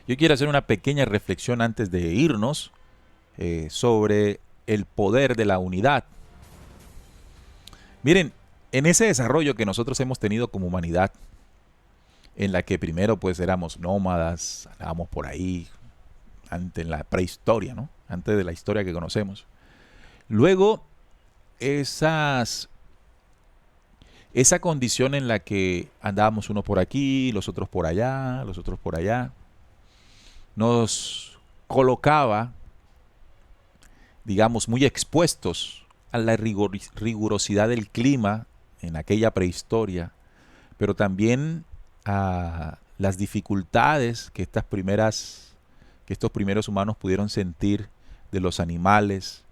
Yo quiero hacer una pequeña reflexión antes de irnos sobre el poder de la unidad. Miren, en ese desarrollo que nosotros hemos tenido como humanidad, en la que primero pues éramos nómadas, andábamos por ahí, antes en la prehistoria, ¿no? Antes de la historia que conocemos. Luego, esa condición en la que andábamos uno por aquí, los otros por allá, los otros por allá, nos colocaba, digamos, muy expuestos a la rigurosidad del clima en aquella prehistoria, pero también a las dificultades que estos primeros humanos pudieron sentir de los animales,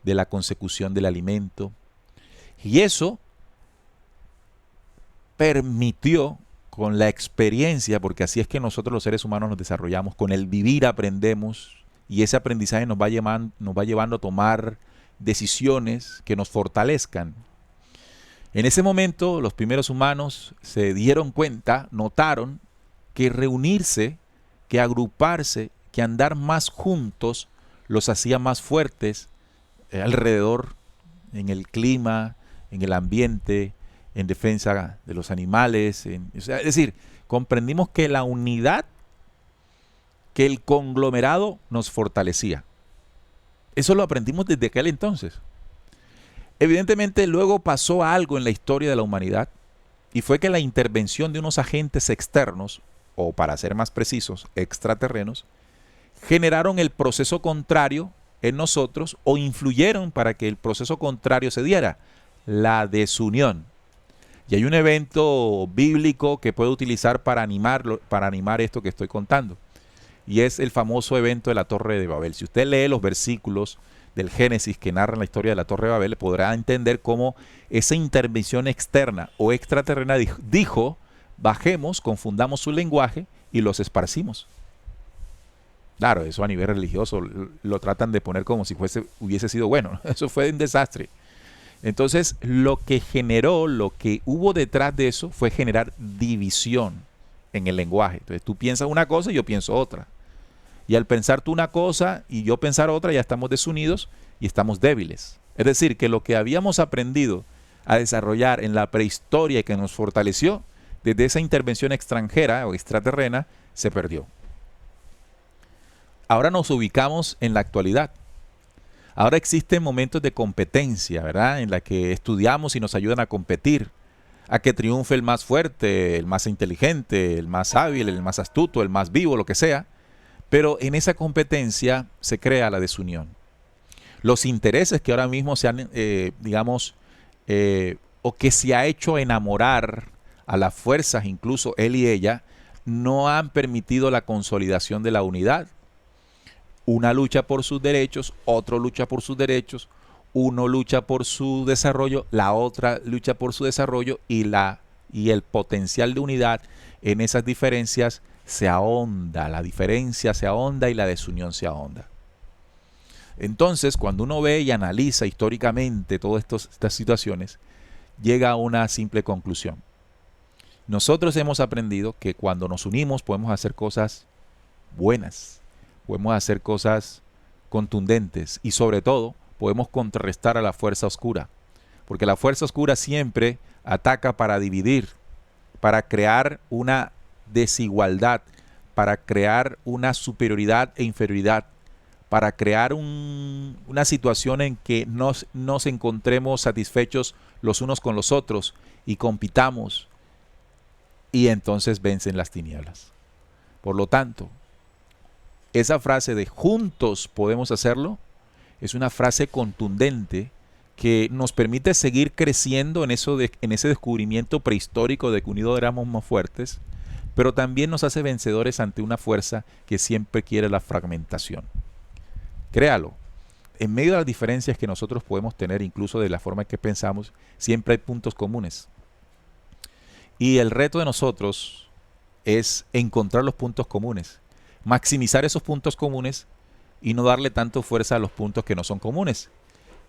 de la consecución del alimento. Y eso permitió, con la experiencia, porque así es que nosotros los seres humanos nos desarrollamos, con el vivir aprendemos, y ese aprendizaje nos va llevando a tomar decisiones que nos fortalezcan. En ese momento los primeros humanos se dieron cuenta, notaron que reunirse, que agruparse, que andar más juntos los hacía más fuertes alrededor, en el clima, en el ambiente, en defensa de los animales. Es decir, comprendimos que la unidad, que el conglomerado nos fortalecía. Eso lo aprendimos desde aquel entonces. Evidentemente luego pasó algo en la historia de la humanidad y fue que la intervención de unos agentes externos, o para ser más precisos, extraterrenos, generaron el proceso contrario en nosotros o influyeron para que el proceso contrario se diera, la desunión. Y hay un evento bíblico que puedo utilizar para animar esto que estoy contando. Y es el famoso evento de la Torre de Babel. Si usted lee los versículos del Génesis que narran la historia de la Torre de Babel, podrá entender cómo esa intervención externa o extraterrena dijo, bajemos, confundamos su lenguaje y los esparcimos. Claro, eso a nivel religioso lo tratan de poner como si hubiese sido bueno. Eso fue un desastre. Entonces, lo que generó, lo que hubo detrás de eso fue generar división en el lenguaje. Entonces, tú piensas una cosa y yo pienso otra. Y al pensar tú una cosa y yo pensar otra, ya estamos desunidos y estamos débiles. Es decir, que lo que habíamos aprendido a desarrollar en la prehistoria y que nos fortaleció, desde esa intervención extranjera o extraterrena, se perdió. Ahora nos ubicamos en la actualidad. Ahora existen momentos de competencia, ¿verdad? En la que estudiamos y nos ayudan a competir, a que triunfe el más fuerte, el más inteligente, el más hábil, el más astuto, el más vivo, lo que sea. Pero en esa competencia se crea la desunión. Los intereses que ahora mismo se han, o que se ha hecho enamorar a las fuerzas, incluso él y ella, no han permitido la consolidación de la unidad. Una lucha por sus derechos, otro lucha por sus derechos, uno lucha por su desarrollo, la otra lucha por su desarrollo y el potencial de unidad en esas diferencias se ahonda, la diferencia se ahonda y la desunión se ahonda. Entonces, cuando uno ve y analiza históricamente todas estas situaciones, llega a una simple conclusión. Nosotros hemos aprendido que cuando nos unimos podemos hacer cosas buenas, podemos hacer cosas contundentes y sobre todo podemos contrarrestar a la fuerza oscura. Porque la fuerza oscura siempre ataca para dividir, para crear una desigualdad, para crear una superioridad e inferioridad, para crear una situación en que nos encontremos satisfechos los unos con los otros y compitamos y entonces vencen las tinieblas. Por lo tanto, esa frase de juntos podemos hacerlo es una frase contundente que nos permite seguir creciendo en ese descubrimiento prehistórico de que unidos éramos más fuertes, pero también nos hace vencedores ante una fuerza que siempre quiere la fragmentación. Créalo, en medio de las diferencias que nosotros podemos tener, incluso de la forma en que pensamos, siempre hay puntos comunes. Y el reto de nosotros es encontrar los puntos comunes, maximizar esos puntos comunes y no darle tanto fuerza a los puntos que no son comunes.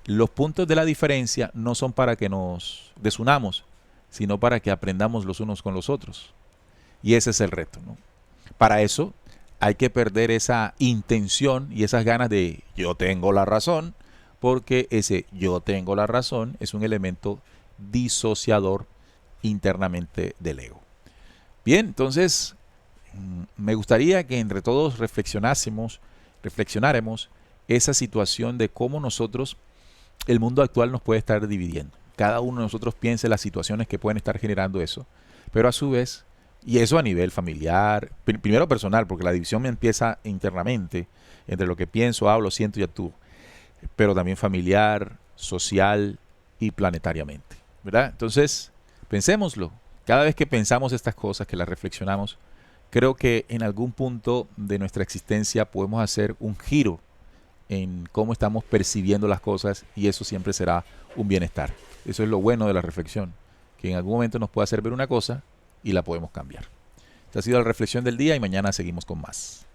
Los puntos de la diferencia no son para que nos desunamos, sino para que aprendamos los unos con los otros. Y ese es el reto, ¿no? Para eso hay que perder esa intención y esas ganas de yo tengo la razón, porque ese yo tengo la razón es un elemento disociador internamente del ego. Bien, entonces me gustaría que entre todos reflexionáramos esa situación de cómo nosotros, el mundo actual nos puede estar dividiendo. Cada uno de nosotros piense las situaciones que pueden estar generando eso, pero a su vez, y eso a nivel familiar, primero personal, porque la división me empieza internamente, entre lo que pienso, hablo, siento y actúo, pero también familiar, social y planetariamente, ¿verdad? Entonces, pensémoslo. Cada vez que pensamos estas cosas, que las reflexionamos, creo que en algún punto de nuestra existencia podemos hacer un giro en cómo estamos percibiendo las cosas y eso siempre será un bienestar. Eso es lo bueno de la reflexión, que en algún momento nos puede hacer ver una cosa y la podemos cambiar. Esta ha sido la reflexión del día y mañana seguimos con más.